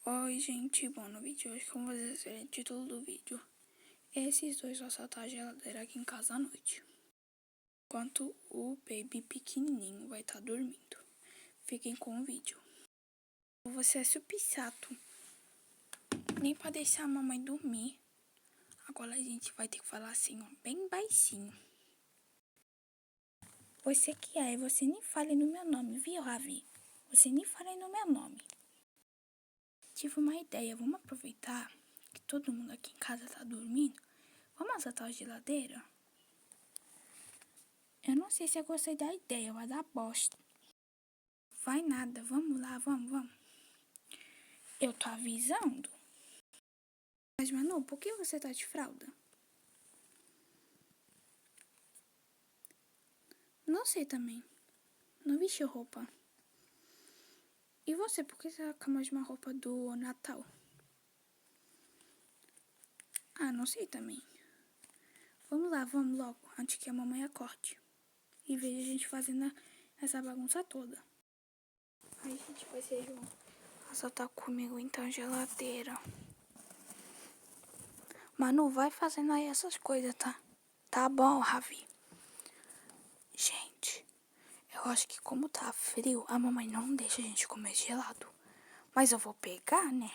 Oi, gente, bom, no vídeo de hoje, como vocês verem o título do vídeo, esses dois vão assaltar a geladeira aqui em casa à noite, enquanto o baby pequenininho vai estar dormindo. Fiquem com o vídeo. Você é supissato, nem pra deixar a mamãe dormir. Agora a gente vai ter que falar assim, ó, bem baixinho. Você que é, você nem fale no meu nome, viu, Ravi? Você nem fale no meu nome. Tive uma ideia, vamos aproveitar que todo mundo aqui em casa tá dormindo. Vamos assaltar a geladeira? Eu não sei se eu gostei da ideia, vai dar bosta. Vai nada, vamos lá, vamos. Eu tô avisando. Mas, Manu, por que você tá de fralda? Não sei também. Não vestiu roupa. E você, por que você tá com a mesma roupa do Natal? Ah, não sei também. Vamos lá, vamos logo, antes que a mamãe acorde. E veja a gente fazendo essa bagunça toda. Ai, gente, vocês vão assaltar comigo então a geladeira. Manu, vai fazendo aí essas coisas, tá? Tá bom, Ravi. Gente, eu acho que como tá frio, a mamãe não deixa a gente comer gelado. Mas eu vou pegar, né?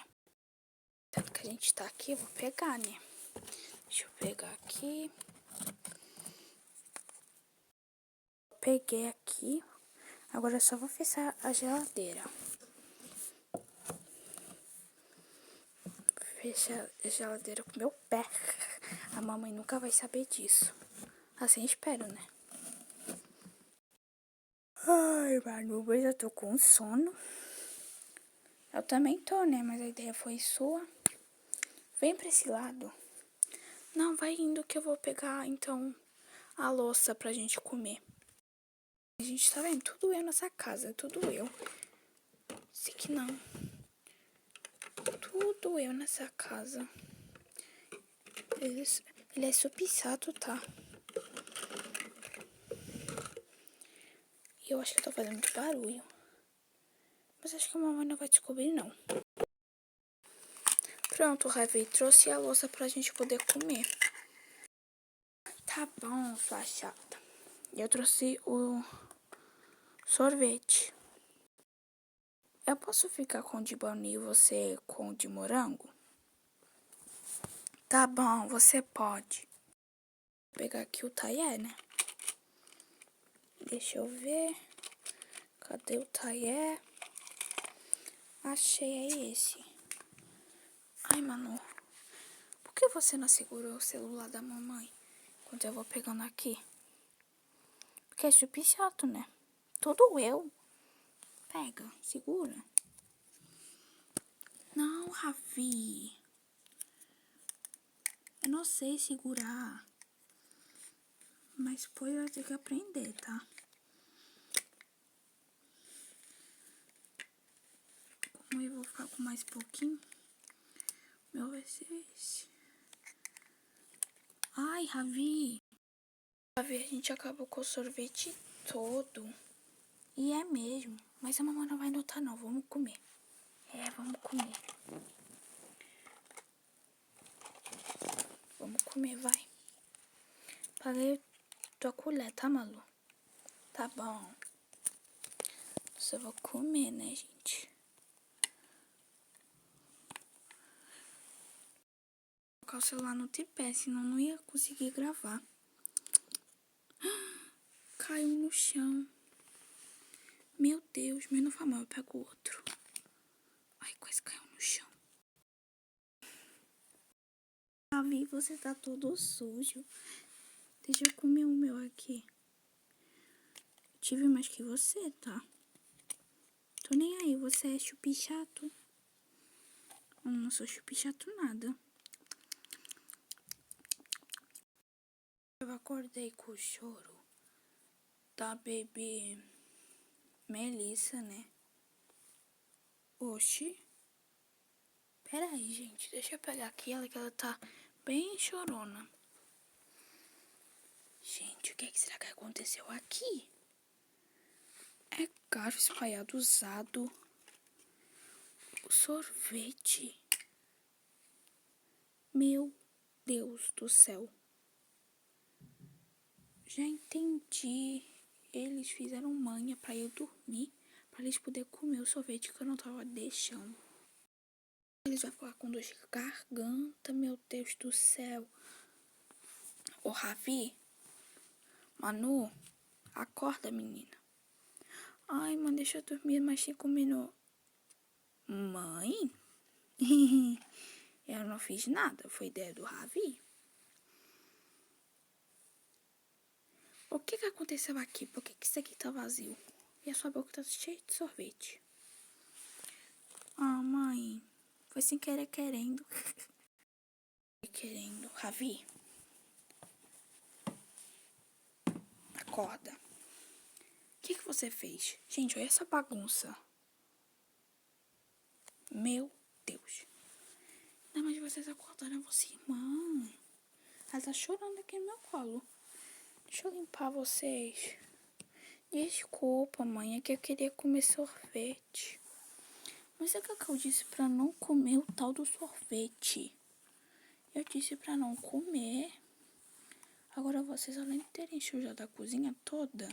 Tanto que a gente tá aqui, eu vou pegar, né? Deixa eu pegar aqui. Peguei aqui. Agora eu só vou fechar a geladeira. Fechar a geladeira com meu pé. A mamãe nunca vai saber disso. Assim espero, né? Ai, Manu, mas eu tô com sono. Eu também tô, né? Mas a ideia foi sua. Vem pra esse lado. Não, vai indo que eu vou pegar, então, a louça pra gente comer. A gente tá vendo? Tudo eu nessa casa, tudo eu. Sei que não. Tudo eu nessa casa. Ele é supissato, tá? E eu acho que eu tô fazendo muito barulho. Mas acho que a mamãe não vai descobrir, não. Pronto, Ravi, trouxe a louça pra gente poder comer. Tá bom, sua chata. Eu trouxe o sorvete. Eu posso ficar com o de baunilha e você com o de morango? Tá bom, você pode. Vou pegar aqui o talher, né? Deixa eu ver. Cadê o talher? Achei, é esse. Ai, Manu. Por que você não segurou o celular da mamãe quando eu vou pegando aqui? Porque é super chato, né? Tudo eu. Pega, segura. Não, Ravi. Eu não sei segurar. Mas depois eu vou ter que aprender, tá? Como eu vou ficar com mais pouquinho, meu vai ser esse. Ai, Ravi. Ravi, a gente acabou com o sorvete todo. E é mesmo. Mas a mamãe não vai notar, não. Vamos comer. Vamos comer. Vamos comer, vai. Paguei tua colher, tá, Malu? Tá bom. Só vou comer, né, gente? Vou colocar o celular no tripé, senão não ia conseguir gravar. Caiu no chão. Meu Deus, mas não foi mal, eu pego o outro. Ai, quase caiu no chão. Ravi, você tá todo sujo. Deixa eu comer o meu aqui. Eu tive mais que você, tá? Tô nem aí, você é chupichato. Eu não sou chupichato nada. Eu acordei com o choro da bebê Melissa, né? Oxi. Pera aí, gente. Deixa eu pegar aqui ela, que ela tá bem chorona. Gente, o que será que aconteceu aqui? É garfo espalhado usado. sorvete. Meu Deus do céu. Já entendi. Eles fizeram manha pra eu dormir, pra eles poderem comer o sorvete que eu não tava deixando. Eles vão ficar com dor de garganta, meu Deus do céu. Ô, Ravi, Manu, acorda, menina. Ai, mãe, deixa eu dormir mais 5 minutos. Mãe? Eu não fiz nada, foi ideia do Ravi. O que aconteceu aqui? Por que isso aqui tá vazio? E a sua boca tá cheia de sorvete. Ah, mãe, foi sem querer querendo. Querendo. Ravi, acorda. O que você fez? Gente, olha essa bagunça. Meu Deus. Não, mas vocês acordaram a você, irmã. Ela tá chorando aqui no meu colo. Deixa eu limpar vocês. Desculpa, mãe, é que eu queria comer sorvete. Mas é que eu disse pra não comer o tal do sorvete. Eu disse pra não comer. Agora vocês, além de terem sujado a cozinha toda,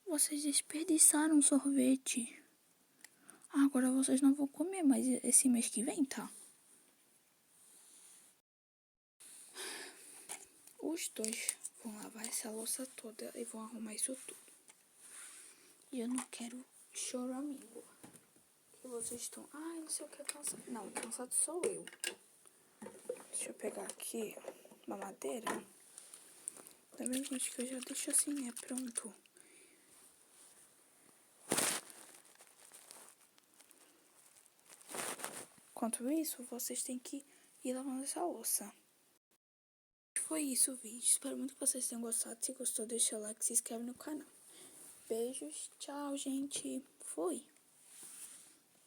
vocês desperdiçaram o sorvete. Agora vocês não vão comer mais esse mês que vem, tá? Os dois vão lavar essa louça toda e vão arrumar isso tudo. E eu não quero choramingo. Que vocês estão... Ai, não sei o que é cansado. Não, cansado sou eu. Deixa eu pegar aqui uma madeira. Tá vendo, gente, que eu já deixo assim, né? Pronto. Enquanto isso, vocês têm que ir lavando essa louça. Foi isso o vídeo. Espero muito que vocês tenham gostado. Se gostou, deixa o like e se inscreve no canal. Beijos. Tchau, gente. Fui.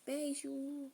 Beijo.